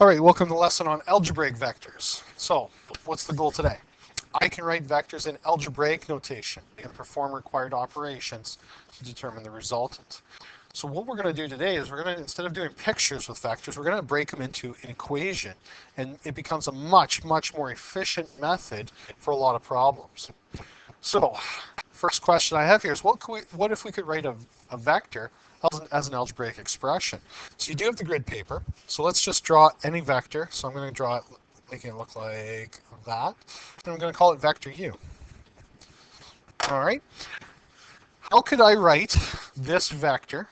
All right, welcome to the lesson on algebraic vectors. So, what's the goal today? I can write vectors in algebraic notation and perform required operations to determine the resultant. So what we're going to do today is we're going to, instead of doing pictures with vectors, we're going to break them into an equation, and it becomes a much more efficient method for a lot of problems. So, first question I have here is what if we could write a vector as an algebraic expression? So you do have the grid paper. So let's just draw any vector. So I'm going to draw it, making it look like that. And I'm going to call it vector u. All right. How could I write this vector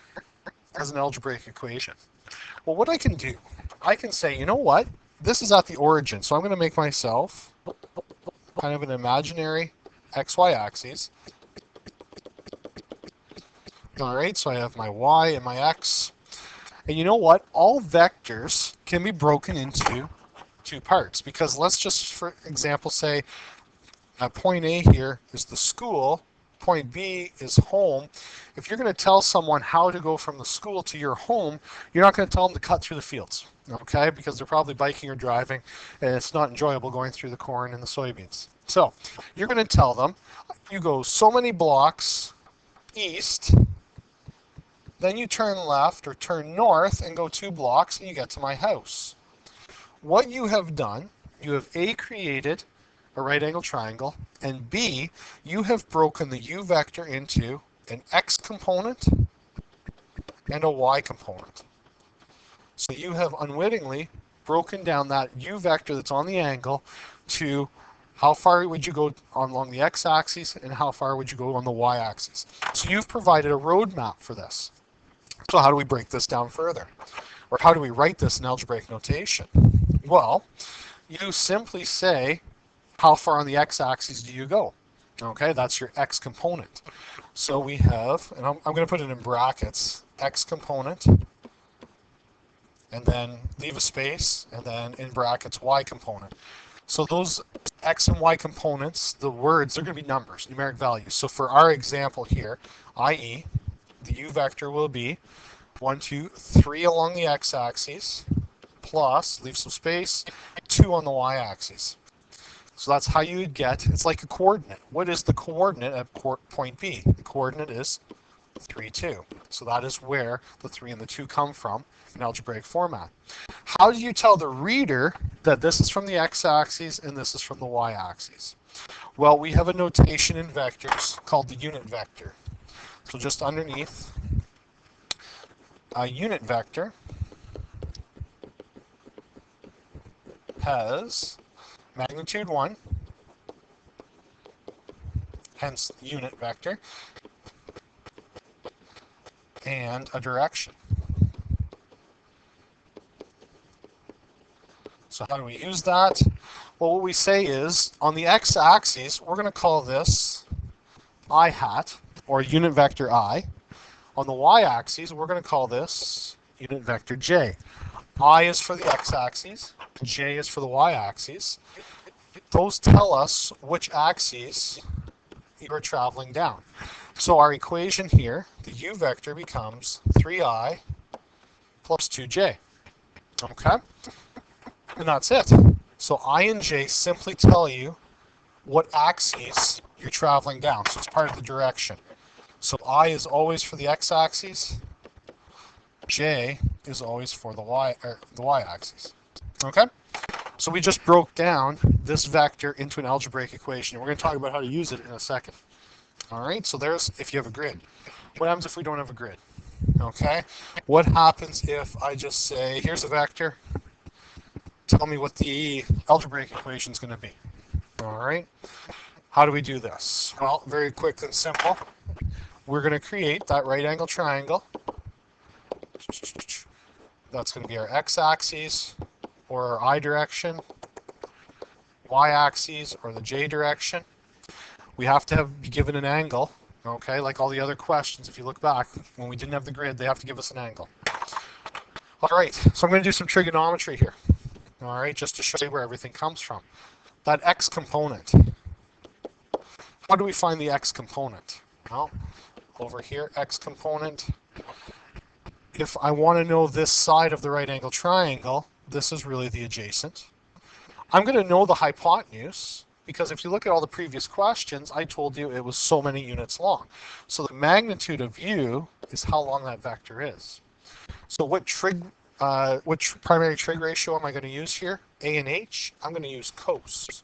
as an algebraic equation? Well, what I can do, I can say, you know what? This is at the origin. So I'm going to make myself kind of an imaginary xy axis. All right, so I have my y and my x. And you know what? All vectors can be broken into two parts, because let's just, for example, say point A here is the school, point B is home. If you're going to tell someone how to go from the school to your home, you're not going to tell them to cut through the fields, okay? Because they're probably biking or driving, and it's not enjoyable going through the corn and the soybeans. So you're going to tell them, you go so many blocks east, then you turn left or turn north and go 2 blocks and you get to my house. What you have done, you have A, created a right angle triangle, and B, you have broken the u vector into an x component and a y component. So you have unwittingly broken down that u vector that's on the angle to how far would you go along the x-axis and how far would you go on the y-axis. So you've provided a roadmap for this. So how do we break this down further? Or how do we write this in algebraic notation? Well, you simply say, how far on the x-axis do you go? Okay, that's your x component. So we have, and I'm going to put it in brackets, x component, and then leave a space, and then in brackets, y component. So those x and y components, the words, they're going to be numbers, numeric values. So for our example here, i.e., the u vector will be 1, 2, 3 along the x-axis, plus, leave some space, 2 on the y-axis. So that's how you would get, it's like a coordinate. What is the coordinate at point B? The coordinate is 3, 2. So that is where the 3 and the 2 come from in algebraic format. How do you tell the reader that this is from the x-axis and this is from the y-axis? Well, we have a notation in vectors called the unit vector. So just underneath a unit vector has magnitude 1, hence unit vector, and a direction. So how do we use that? Well, what we say is, on the x-axis, we're going to call this I hat, or unit vector I. On the y-axis, we're going to call this unit vector j. I is for the x-axis, j is for the y-axis. Those tell us which axes you're traveling down. So our equation here, the u vector becomes 3i plus 2j. Okay? And that's it. So I and j simply tell you what axes you're traveling down. So it's part of the direction. So I is always for the x-axis, j is always for the y-axis. Okay? So we just broke down this vector into an algebraic equation. We're going to talk about how to use it in a second. All right, so there's if you have a grid. What happens if we don't have a grid? Okay, what happens if I just say, here's a vector, tell me what the algebraic equation is going to be? All right, how do we do this? Well, very quick and simple. We're going to create that right angle triangle. That's going to be our x-axis, or our I direction, y-axis, or the j direction. We have to be given an angle, okay, like all the other questions. If you look back, when we didn't have the grid, they have to give us an angle. All right, so I'm going to do some trigonometry here, all right, just to show you where everything comes from. That x component, how do we find the x component? Well, over here, x component. If I want to know this side of the right angle triangle, this is really the adjacent. I'm going to know the hypotenuse because if you look at all the previous questions, I told you it was so many units long. So the magnitude of u is how long that vector is. So what primary trig ratio am I going to use here? A and H? I'm going to use cos.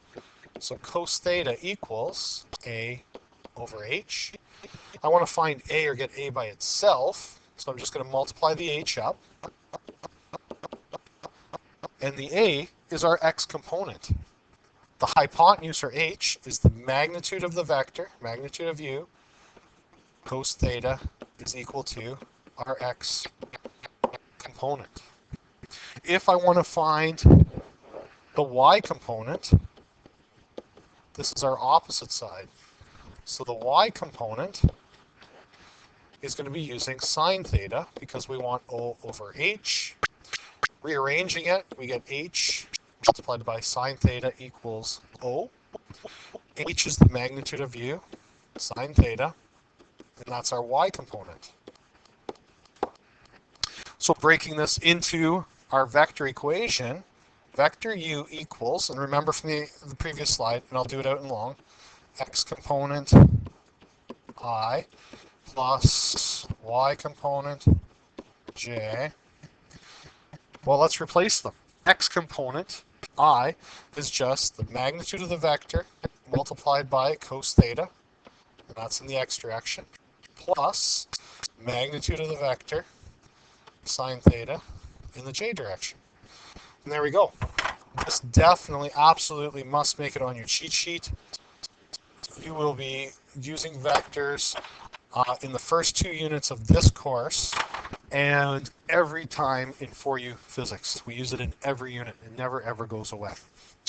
So cos theta equals A over H. I want to find A or get A by itself. So I'm just going to multiply the H up. And the A is our x component. The hypotenuse, or H, is the magnitude of the vector, magnitude of u. Cos theta is equal to our x component. If I want to find the y component, this is our opposite side. So the y component is going to be using sine theta because we want O over H. Rearranging it, we get H multiplied by sine theta equals O. H is the magnitude of u, sine theta, and that's our y component. So breaking this into our vector equation, vector u equals, and remember from the previous slide, and I'll do it out in long, x component I plus y component j. Well, let's replace them. X component I is just the magnitude of the vector multiplied by cos theta, and that's in the x direction, plus magnitude of the vector sine theta in the j direction. And there we go. This definitely, absolutely must make it on your cheat sheet. You will be using vectors in the first 2 units of this course and every time in 4U physics. We use it in every unit. It never ever goes away.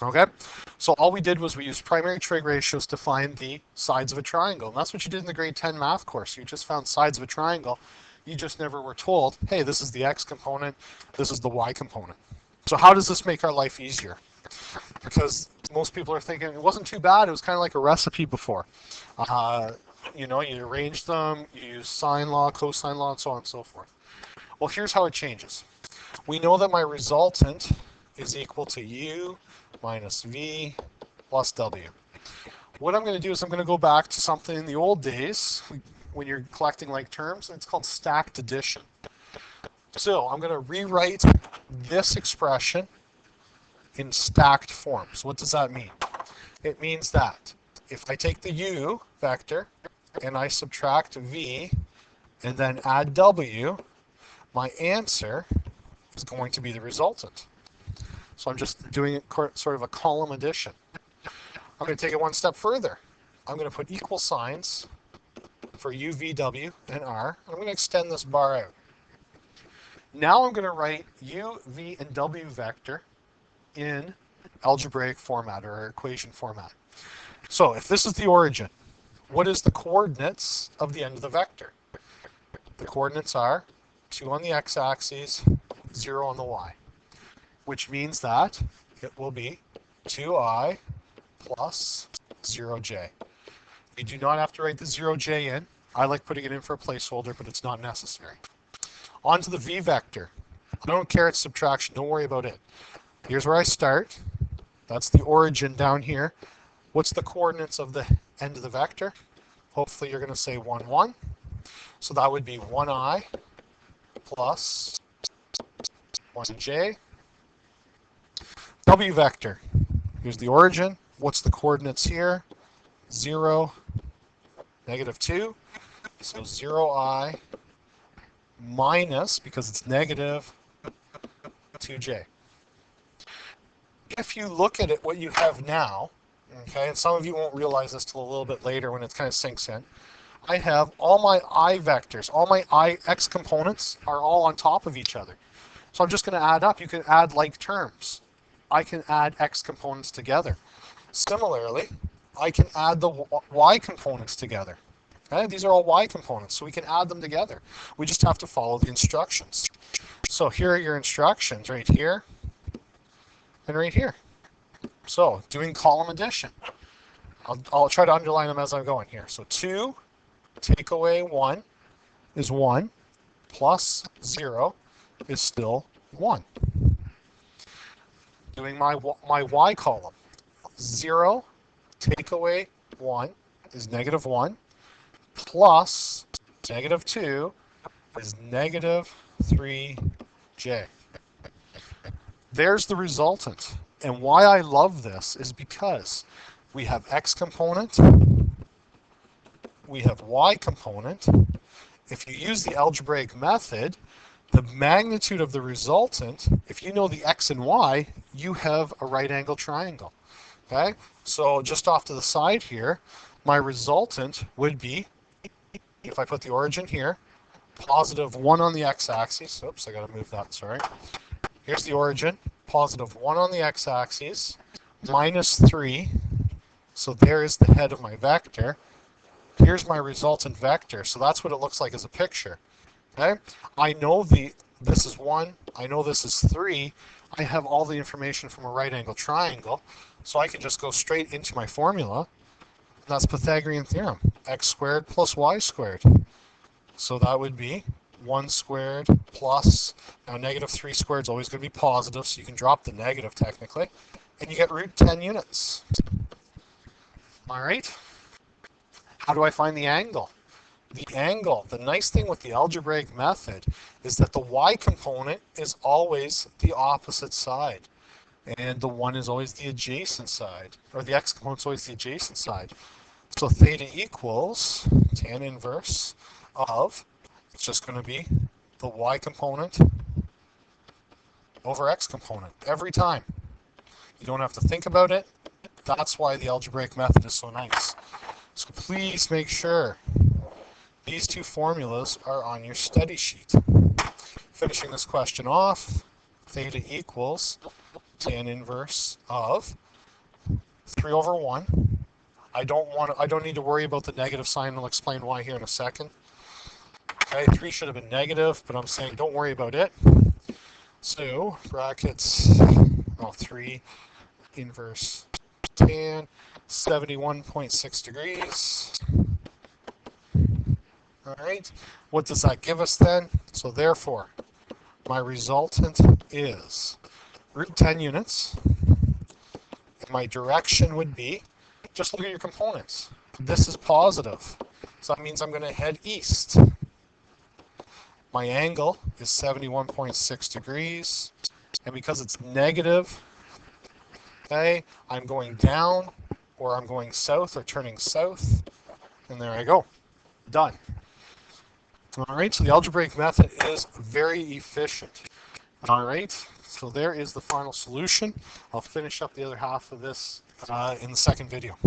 Okay? So all we did was we used primary trig ratios to find the sides of a triangle. And that's what you did in the grade 10 math course. You just found sides of a triangle. You just never were told, hey, this is the x component, this is the y component. So how does this make our life easier? Because most people are thinking it wasn't too bad. It was kind of like a recipe before. You know, you arrange them, you use sine law, cosine law, and so on and so forth. Well, here's how it changes. We know that my resultant is equal to u minus v plus w. What I'm going to do is I'm going to go back to something in the old days when you're collecting like terms. It's called stacked addition. So I'm going to rewrite this expression in stacked form. So what does that mean? It means that if I take the u vector and I subtract v and then add w, my answer is going to be the resultant. So I'm just doing it sort of a column addition. I'm going to take it one step further. I'm going to put equal signs for u, v, w, and r. I'm going to extend this bar out. Now I'm going to write u, v, and w vector in algebraic format or equation format. So if this is the origin, what is the coordinates of the end of the vector? The coordinates are 2 on the x-axis, 0 on the y, which means that it will be 2I plus 0j. You do not have to write the 0j in. I like putting it in for a placeholder, but it's not necessary. On to the v vector. I don't care it's subtraction. Don't worry about it. Here's where I start. That's the origin down here. What's the coordinates of the end of the vector? Hopefully you're going to say 1, 1. So that would be 1I plus 1j. W vector. Here's the origin. What's the coordinates here? 0, negative 2. So 0I minus, because it's negative, 2j. If you look at it, what you have now, okay, and some of you won't realize this till a little bit later when it kind of sinks in, I have all my I vectors, all my x components are all on top of each other. So I'm just going to add up. You can add like terms. I can add x components together. Similarly, I can add the y components together. Okay? These are all y components, so we can add them together. We just have to follow the instructions. So here are your instructions right here and right here. So doing column addition. I'll try to underline them as I'm going here. So 2 take away 1 is 1, plus 0 is still 1. doing my y column. 0 take away 1 is negative 1, plus negative 2 is negative 3j. There's the resultant. And why I love this is because we have x component, we have y component. If you use the algebraic method, the magnitude of the resultant, if you know the x and y, you have a right angle triangle. Okay? So just off to the side here, my resultant would be, if I put the origin here, positive 1 on the x-axis. Oops, I got to move that, sorry. Here's the origin, positive 1 on the x-axis, minus 3. So there is the head of my vector. Here's my resultant vector. So that's what it looks like as a picture. Okay? I know this is 1. I know this is 3. I have all the information from a right angle triangle. So I can just go straight into my formula. And that's Pythagorean theorem. X squared plus y squared. So that would be 1 squared plus, now negative 3 squared is always going to be positive, so you can drop the negative technically, and you get root 10 units. All right? How do I find the angle? The angle, the nice thing with the algebraic method is that the y component is always the opposite side, and the 1 is always the adjacent side, or the x component is always the adjacent side. So theta equals tan inverse of, it's just going to be the y component over x component every time. You don't have to think about it. That's why the algebraic method is so nice. So please make sure these two formulas are on your study sheet. Finishing this question off, theta equals tan inverse of 3 over 1. I don't need to worry about the negative sign. I'll explain why here in a second. Okay, 3 should have been negative, but I'm saying don't worry about it. So, brackets, 3 inverse tan, 71.6 degrees. All right, what does that give us then? So therefore, my resultant is root 10 units. My direction would be, just look at your components. This is positive, so that means I'm going to head east. My angle is 71.6 degrees, and because it's negative, okay, I'm going down, or I'm going south, or turning south, and there I go. Done. All right, so the algebraic method is very efficient. All right, so there is the final solution. I'll finish up the other half of this in the second video.